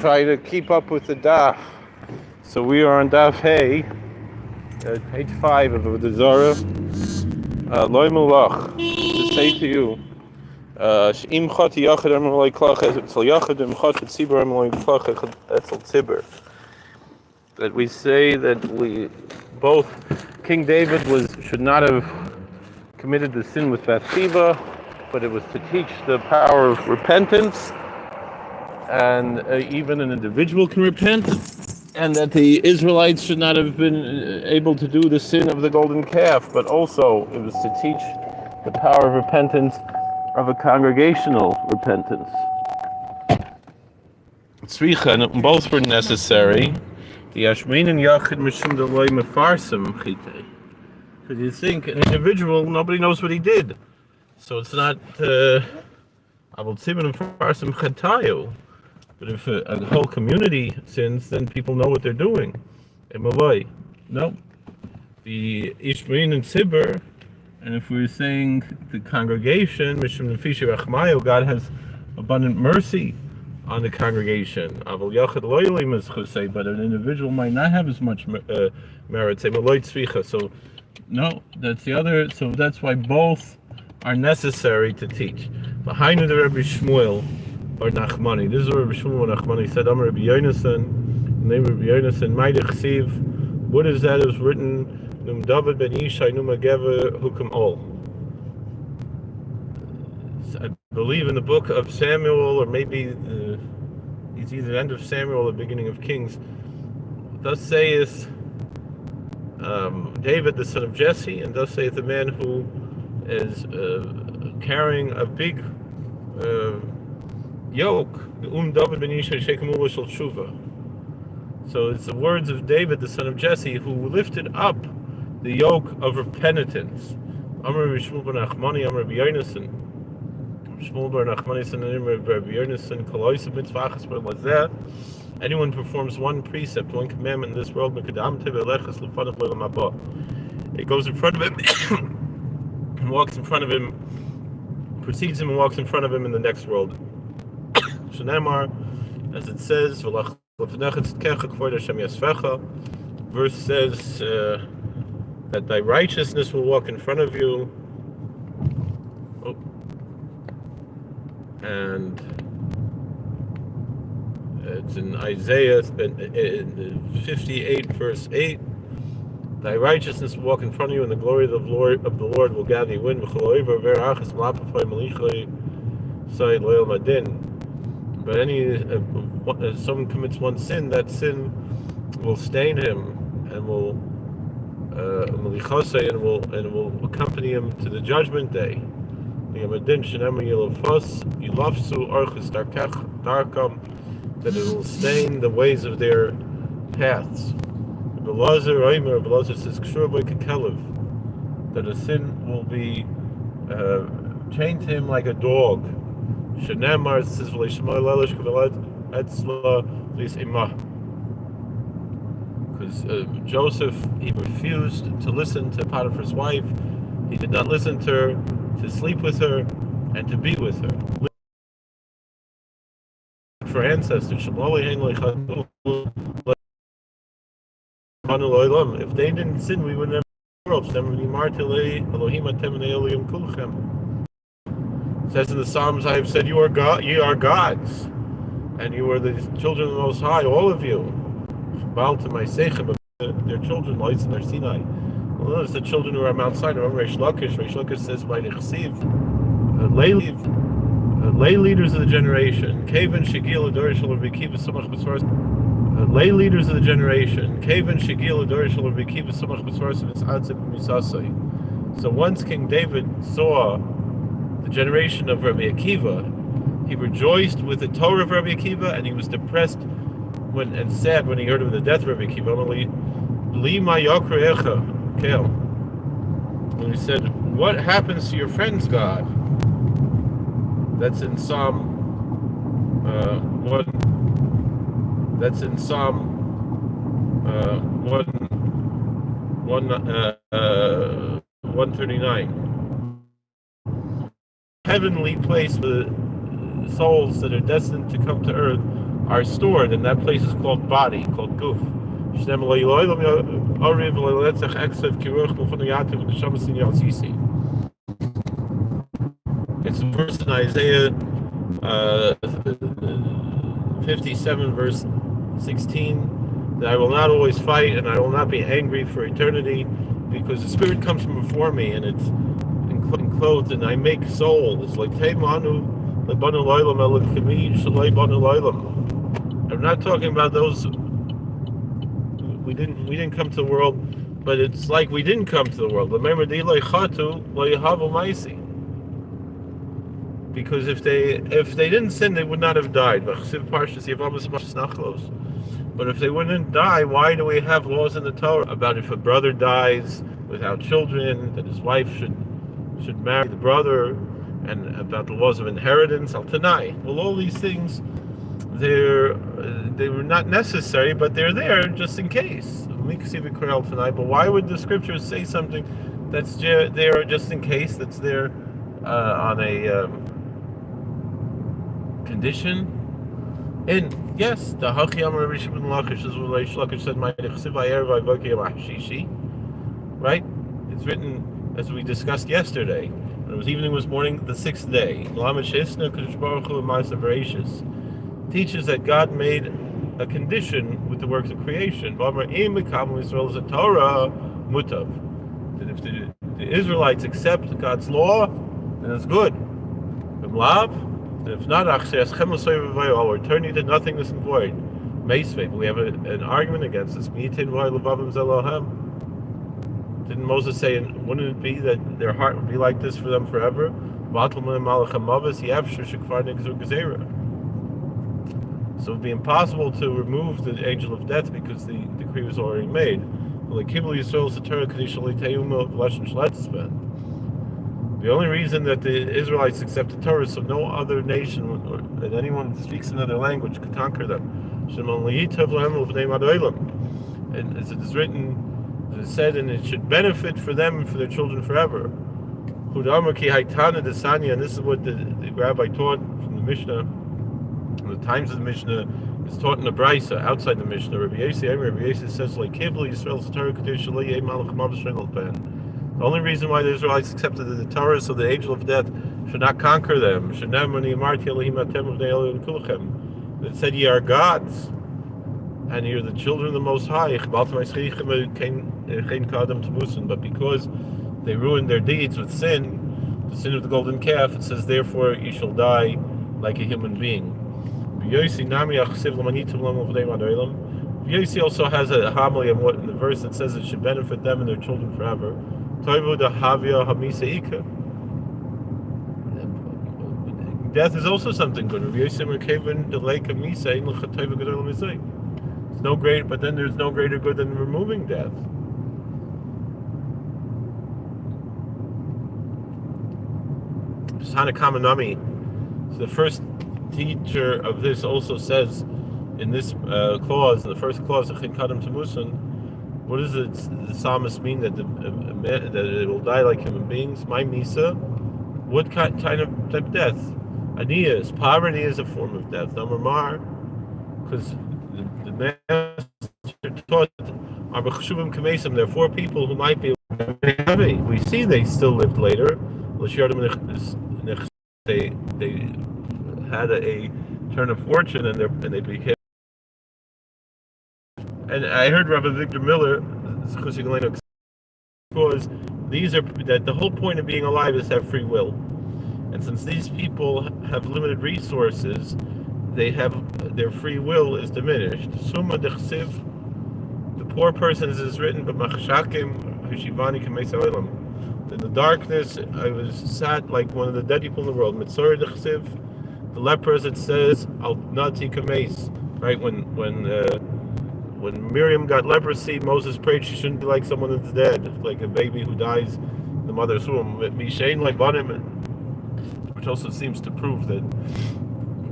Try to keep up with the daf. So we are on daf Hey, page 5 of Avodah Zarah. Loi mulach, to say to you, She'im chati yachad em loi klach etzel yachad em chati tzibur em loi klach etzel tzibur. That we say that both King David should not have committed the sin with Bathsheba, but it was to teach the power of repentance, and even an individual can repent, and that the Israelites should not have been able to do the sin of the golden calf, but also it was to teach the power of repentance, of a congregational repentance. Tzricha, and both were necessary. The Ashmein and Yachid Mishum Deloi Mefarsim Chite. Because you think an individual, nobody knows what he did, so it's not Avol Tzibur and Mefarsim Chatayu. But if a whole community sins, then people know what they're doing. No. The Ishmael and Tzibur, and if we're saying the congregation, Mishum Nefeshi Rachmayu, God has abundant mercy on the congregation. Aval Yachid Loylim is Chosei, but an individual might not have as much merit. Say Maloi Tzvicha. So no, that's the other. So that's why both are necessary to teach. Behind the Rebbe Shmuel or Nachmani. This is what Rabbi Shmuel Nachmani said. Amar Rabbi Yonasan, name Rabbi Yonasan, Maidich Chsiv. What is that? It was written, Num David ben Yishai Num Ageva Hukum Ol. I believe in the book of Samuel, or maybe it's either the end of Samuel or the beginning of Kings. Thus saith David, the son of Jesse, and thus saith the man who is carrying a big yoke, David ben Yishai Shekamul Shel Tshuva. So it's the words of David, the son of Jesse, who lifted up the yoke of repentance. Amar Rabbi Shmuel ben Nachmani, Amar Rabbi Yonasan. Shmuel ben Nachmani said, Rabbi Yonasan, Koloisa mitzvachas b'lazeh. Anyone performs one precept, one commandment in this world, Mekadam teve elechas lefanach le'olam haba. It goes in front of him, and walks in front of him, precedes him and walks in front of him in the next world. Shenemar, as it says, verse says that thy righteousness will walk in front of you. And it's in Isaiah 58 verse 8. Thy righteousness will walk in front of you, and the glory of the Lord will gather you in. But if someone commits one sin, that sin will stain him and will accompany him to the judgment day. That it will stain the ways of their paths. Belazar says that a sin will be chained to him like a dog. Shenemar says because Joseph, he refused to listen to Potiphar's wife. He did not listen to her, to sleep with her, and to be with her. For ancestors, if they didn't sin, we wouldn't have the world. It says in the Psalms, I have said, you are God, ye are gods, and you are the children of the Most High, all of you. Their children, lights in their Sinai. Well, notice the children who are Mount Sinai. Remember Reish Lakish says, lay leaders of the generation. Kaven Shigil Adorish will be keep so much lay leaders of the generation. Kaven Shigil Adorish will be keep so much misasai. So once King David saw the generation of Rabbi Akiva, he rejoiced with the Torah of Rabbi Akiva, and he was depressed and sad when he heard of the death of Rabbi Akiva. When he said, what happens to your friends, God? That's in Psalm 1. That's in Psalm 139. Heavenly place for the souls that are destined to come to earth are stored, and that place is called body, called guf. It's a verse in Isaiah 57, verse 16, that I will not always fight and I will not be angry for eternity, because the Spirit comes from before me and it's enclosed, and I make souls like Teimanu. I'm not talking about those we didn't come to the world, but it's like we didn't come to the world. Because if they didn't sin, they would not have died. But if they wouldn't die, why do we have laws in the Torah about if a brother dies without children, that his wife should marry the brother, and about the laws of inheritance, al tanai? Well, all these things, they were not necessary, but they're there just in case. But why would the scriptures say something that's there just in case, that's there on a condition? And yes, the Hachiyam Rabbi Shimon Lakish is what Reish Lakish said, right? It's written, as we discussed yesterday, when it was evening was morning, the sixth day. Teaches that God made a condition with the works of creation. That if the Israelites accept God's law, then it's good. If not, I will return you to nothingness and void. We have an argument against this. Didn't Moses say, wouldn't it be that their heart would be like this for them forever? So it would be impossible to remove the angel of death because the decree was already made. The only reason that the Israelites accept the Torah is so no other nation and anyone who speaks another language could conquer them. And as it is written, as it said, and it should benefit for them and for their children forever. And this is what the Rabbi taught from the Mishnah. The times of the Mishnah is taught in the Brisa, outside the Mishnah. Rabbi Yossi says, like the only reason why the Israelites accepted the Torah is so the angel of death should not conquer them. It said, ye are gods, and you're the children of the Most High. But because they ruined their deeds with sin, the sin of the golden calf, it says, therefore you shall die like a human being. Yossi also has a homily in the verse that says it should benefit them and their children forever. Death is also something good. It's no great, but then there's no greater good than removing death. Hanakamanami, the first teacher of this, also says in this clause, the first clause of Kadam Tamusun, what does the psalmist mean that that it will die like human beings? My Misa, what kind of type of death? Aniyas, poverty is a form of death. Number Mar, because the master taught there are four people who might be. We see they still lived later. They had a turn of fortune and they became. And I heard Rabbi Victor Miller, because these are that the whole point of being alive is to have free will, and since these people have limited resources, they have their free will is diminished. Summa dechsiv, the poor person is written, but machshakim hashivani kameis. In the darkness, I was sat like one of the dead people in the world. Mitzor dechsiv, the lepers, it says al nati kameis. Right, when Miriam got leprosy, Moses prayed she shouldn't be like someone that's dead, like a baby who dies in the mother's womb. Which also seems to prove that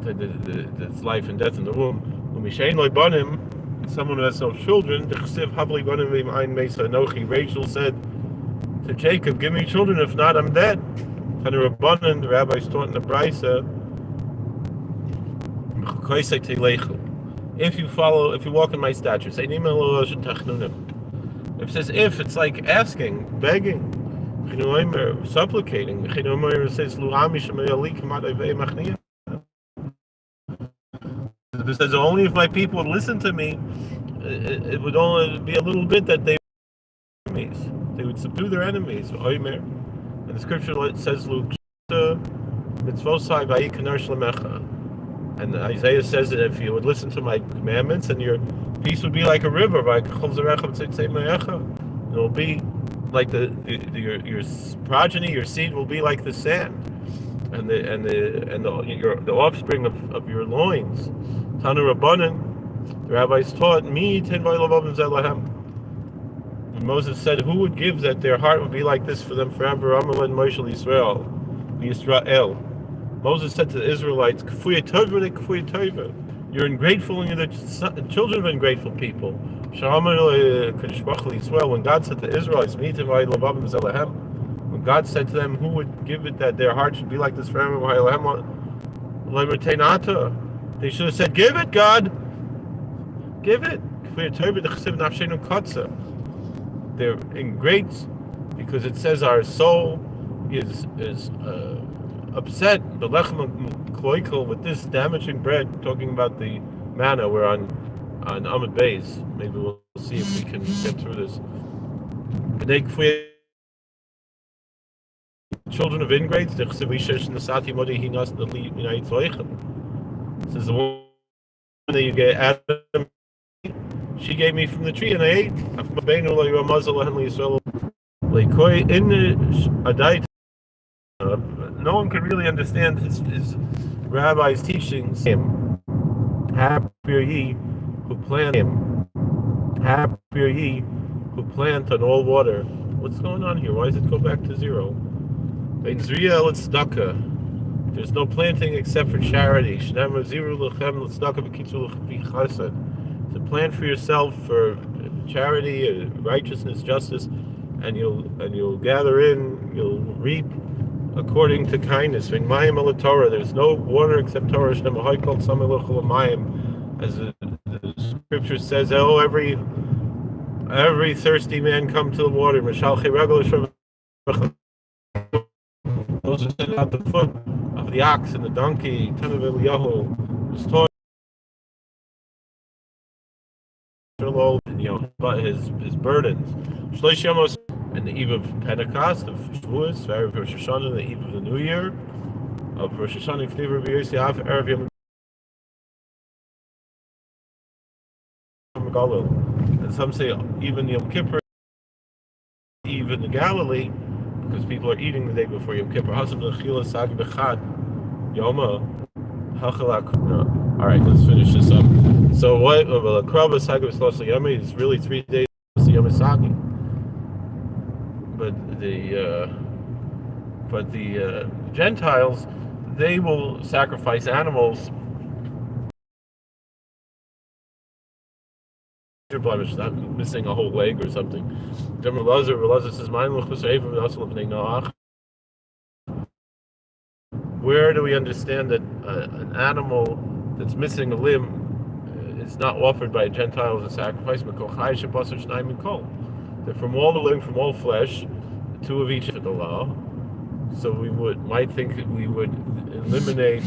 there's life and death in the womb. Someone who has no children, Rachel said to Jacob, give me children, if not, I'm dead. The rabbis taught in the Brisa, if you walk in my statutes. If it says if, it's like asking, begging, supplicating. It says if it says only if my people would listen to me, it would only be a little bit that they would subdue their enemies. And the scripture says, and Isaiah says that if you would listen to my commandments, and your peace would be like a river, it will be like your progeny, your seed will be like the sand, and the offspring of your loins. Tanu Rabbanan, the rabbis taught me. And Moses said, "Who would give that their heart would be like this for them forever?" Amalek Moshe Yisrael. Moses said to the Israelites, "You're ungrateful, and you're the children of ungrateful people." When God said to the Israelites, when God said to them, "Who would give it that their heart should be like this forever?" They should have said, "Give it, God. Give it." They're ingrates because it says our soul is upset with this damaging bread. Talking about the manna, we're on Amud Beis. Maybe we'll see if we can get through this. Children of ingrates, says the woman that you get Adam, she gave me from the tree and I ate. No one can really understand his rabbi's teachings. Happy are ye who plant him. Happy are ye who plant on all water. What's going on here? Why does it go back to zero? There's no planting except for charity. To plant for yourself for charity, righteousness, justice, and you'll gather in, you'll reap according to kindness. There's no water except Torah. As the scripture says, "Oh, every thirsty man come to the water." Those who set out the foot of the ox and the donkey, was taught his burdens. And the eve of Pentecost, of Shavuos, Rosh Hashanah, the eve of the New Year, of Rosh Hashanah, and some say even Yom Kippur, even the Galilee, because people are eating the day before Yom Kippur. All right, let's finish this up. So what? It's really 3 days Yom Sagi. But the Gentiles, they will sacrifice animals. Blemish, not missing a whole leg or something. Elazar says, where do we understand that an animal that's missing a limb is not offered by a Gentile as a sacrifice? That from all the limb, from all flesh, 2 of each of the law. So we might think that we would eliminate